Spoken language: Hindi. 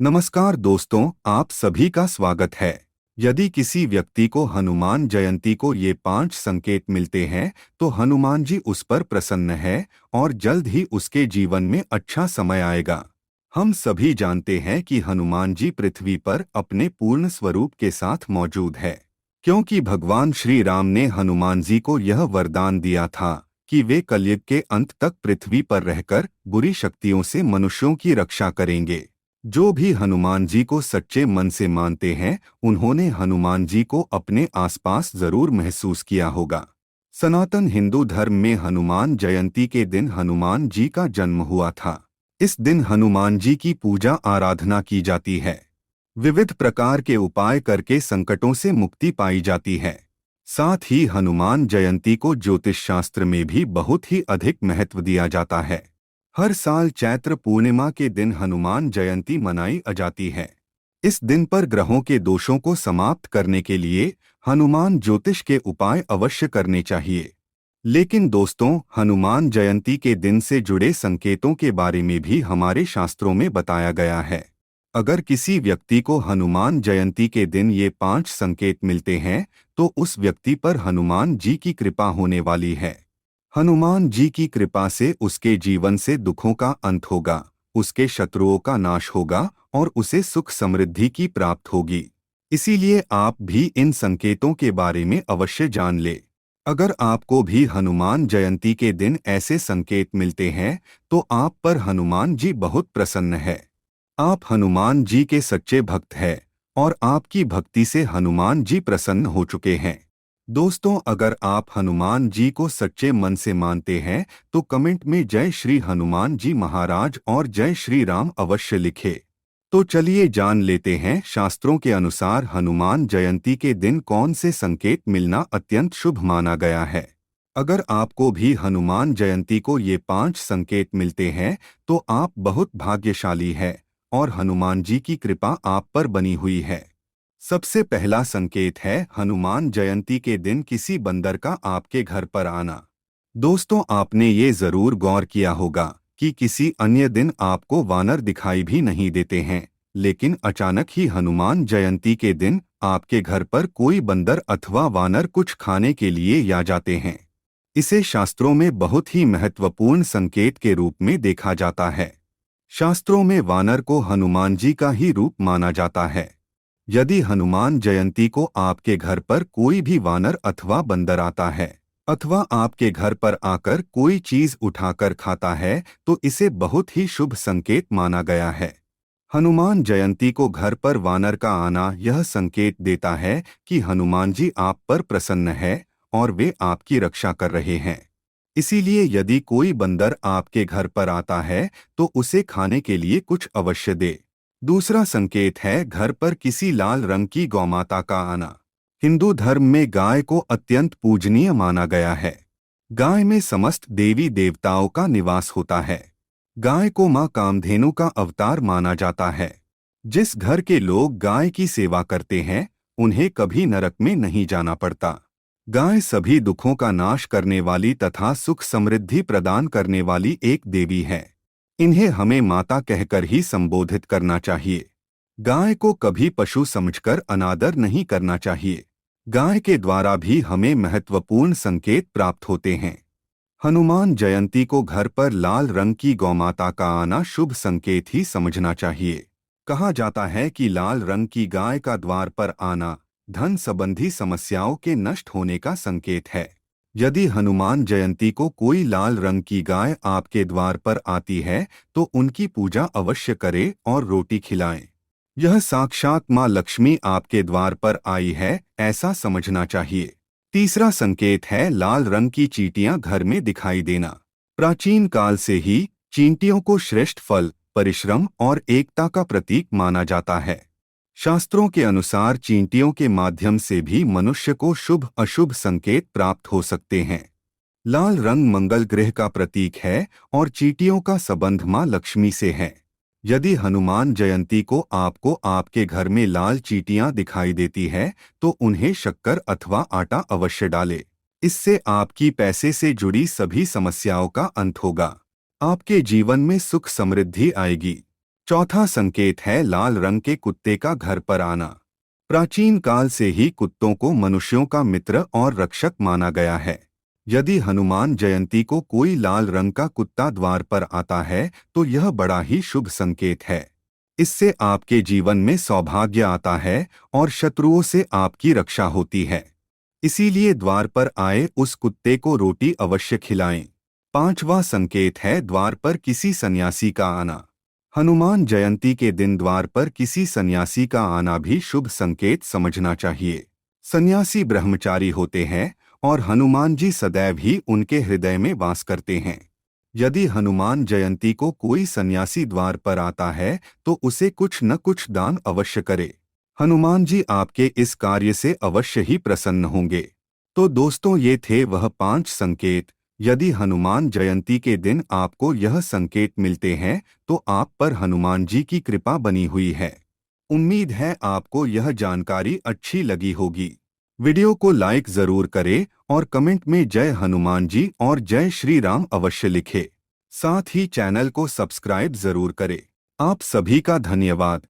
नमस्कार दोस्तों, आप सभी का स्वागत है। यदि किसी व्यक्ति को हनुमान जयंती को ये 5 संकेत मिलते हैं तो हनुमान जी उस पर प्रसन्न है और जल्द ही उसके जीवन में अच्छा समय आएगा। हम सभी जानते हैं कि हनुमान जी पृथ्वी पर अपने पूर्ण स्वरूप के साथ मौजूद है, क्योंकि भगवान श्री राम ने हनुमान जी को यह वरदान दिया था कि वे कलयुग के अंत तक पृथ्वी पर रहकर बुरी शक्तियों से मनुष्यों की रक्षा करेंगे। जो भी हनुमान जी को सच्चे मन से मानते हैं, उन्होंने हनुमान जी को अपने आसपास जरूर महसूस किया होगा। सनातन हिंदू धर्म में हनुमान जयंती के दिन हनुमान जी का जन्म हुआ था। इस दिन हनुमान जी की पूजा आराधना की जाती है। विविध प्रकार के उपाय करके संकटों से मुक्ति पाई जाती है। साथ ही हनुमान जयंती को ज्योतिष शास्त्र में भी बहुत ही अधिक महत्व दिया जाता है। हर साल चैत्र पूर्णिमा के दिन हनुमान जयंती मनाई जाती है। इस दिन पर ग्रहों के दोषों को समाप्त करने के लिए हनुमान ज्योतिष के उपाय अवश्य करने चाहिए। लेकिन दोस्तों, हनुमान जयंती के दिन से जुड़े संकेतों के बारे में भी हमारे शास्त्रों में बताया गया है। अगर किसी व्यक्ति को हनुमान जयंती के दिन ये 5 संकेत मिलते हैं तो उस व्यक्ति पर हनुमान जी की कृपा होने वाली है। हनुमान जी की कृपा से उसके जीवन से दुखों का अंत होगा, उसके शत्रुओं का नाश होगा और उसे सुख समृद्धि की प्राप्त होगी। इसीलिए आप भी इन संकेतों के बारे में अवश्य जान ले। अगर आपको भी हनुमान जयंती के दिन ऐसे संकेत मिलते हैं तो आप पर हनुमान जी बहुत प्रसन्न है। आप हनुमान जी के सच्चे भक्त हैं और आपकी भक्ति से हनुमान जी प्रसन्न हो चुके हैं। दोस्तों, अगर आप हनुमान जी को सच्चे मन से मानते हैं तो कमेंट में जय श्री हनुमान जी महाराज और जय श्री राम अवश्य लिखें। तो चलिए जान लेते हैं शास्त्रों के अनुसार हनुमान जयंती के दिन कौन से संकेत मिलना अत्यंत शुभ माना गया है। अगर आपको भी हनुमान जयंती को ये 5 संकेत मिलते हैं तो आप बहुत भाग्यशाली हैं और हनुमान जी की कृपा आप पर बनी हुई है। सबसे पहला संकेत है हनुमान जयंती के दिन किसी बंदर का आपके घर पर आना। दोस्तों, आपने ये जरूर गौर किया होगा कि किसी अन्य दिन आपको वानर दिखाई भी नहीं देते हैं, लेकिन अचानक ही हनुमान जयंती के दिन आपके घर पर कोई बंदर अथवा वानर कुछ खाने के लिए आ जाते हैं। इसे शास्त्रों में बहुत ही महत्वपूर्ण संकेत के रूप में देखा जाता है। शास्त्रों में वानर को हनुमान जी का ही रूप माना जाता है। यदि हनुमान जयंती को आपके घर पर कोई भी वानर अथवा बंदर आता है अथवा आपके घर पर आकर कोई चीज उठाकर खाता है तो इसे बहुत ही शुभ संकेत माना गया है। हनुमान जयंती को घर पर वानर का आना यह संकेत देता है कि हनुमान जी आप पर प्रसन्न है और वे आपकी रक्षा कर रहे हैं। इसीलिए यदि कोई बंदर आपके घर पर आता है तो उसे खाने के लिए कुछ अवश्य दे। दूसरा संकेत है घर पर किसी लाल रंग की गौमाता का आना। हिंदू धर्म में गाय को अत्यंत पूजनीय माना गया है। गाय में समस्त देवी देवताओं का निवास होता है। गाय को मां कामधेनु का अवतार माना जाता है। जिस घर के लोग गाय की सेवा करते हैं उन्हें कभी नरक में नहीं जाना पड़ता। गाय सभी दुखों का नाश करने वाली तथा सुख समृद्धि प्रदान करने वाली एक देवी है। इन्हें हमें माता कहकर ही संबोधित करना चाहिए। गाय को कभी पशु समझकर अनादर नहीं करना चाहिए। गाय के द्वारा भी हमें महत्वपूर्ण संकेत प्राप्त होते हैं। हनुमान जयंती को घर पर लाल रंग की गौमाता का आना शुभ संकेत ही समझना चाहिए। कहा जाता है कि लाल रंग की गाय का द्वार पर आना धन संबंधी समस्याओं के नष्ट होने का संकेत है। यदि हनुमान जयंती को कोई लाल रंग की गाय आपके द्वार पर आती है तो उनकी पूजा अवश्य करें और रोटी खिलाएं। यह साक्षात मां लक्ष्मी आपके द्वार पर आई है, ऐसा समझना चाहिए। तीसरा संकेत है लाल रंग की चींटियां घर में दिखाई देना। प्राचीन काल से ही चींटियों को श्रेष्ठ फल, परिश्रम और एकता का प्रतीक माना जाता है। शास्त्रों के अनुसार चींटियों के माध्यम से भी मनुष्य को शुभ अशुभ संकेत प्राप्त हो सकते हैं। लाल रंग मंगल ग्रह का प्रतीक है और चींटियों का संबंध मां लक्ष्मी से है। यदि हनुमान जयंती को आपको आपके घर में लाल चींटियां दिखाई देती है तो उन्हें शक्कर अथवा आटा अवश्य डालें। इससे आपकी पैसे से जुड़ी सभी समस्याओं का अंत होगा। आपके जीवन में सुख समृद्धि आएगी। चौथा संकेत है लाल रंग के कुत्ते का घर पर आना। प्राचीन काल से ही कुत्तों को मनुष्यों का मित्र और रक्षक माना गया है। यदि हनुमान जयंती को कोई लाल रंग का कुत्ता द्वार पर आता है तो यह बड़ा ही शुभ संकेत है। इससे आपके जीवन में सौभाग्य आता है और शत्रुओं से आपकी रक्षा होती है। इसीलिए द्वार पर आए उस कुत्ते को रोटी अवश्य खिलाएं। पांचवा संकेत है द्वार पर किसी सन्यासी का आना। हनुमान जयंती के दिन द्वार पर किसी सन्यासी का आना भी शुभ संकेत समझना चाहिए। सन्यासी ब्रह्मचारी होते हैं और हनुमान जी सदैव ही उनके हृदय में वास करते हैं। यदि हनुमान जयंती को कोई सन्यासी द्वार पर आता है तो उसे कुछ न कुछ दान अवश्य करे। हनुमान जी आपके इस कार्य से अवश्य ही प्रसन्न होंगे। तो दोस्तों, ये थे वह 5 संकेत। यदि हनुमान जयंती के दिन आपको यह संकेत मिलते हैं तो आप पर हनुमान जी की कृपा बनी हुई है। उम्मीद है आपको यह जानकारी अच्छी लगी होगी। वीडियो को लाइक जरूर करें और कमेंट में जय हनुमान जी और जय श्री राम अवश्य लिखें। साथ ही चैनल को सब्सक्राइब जरूर करें। आप सभी का धन्यवाद।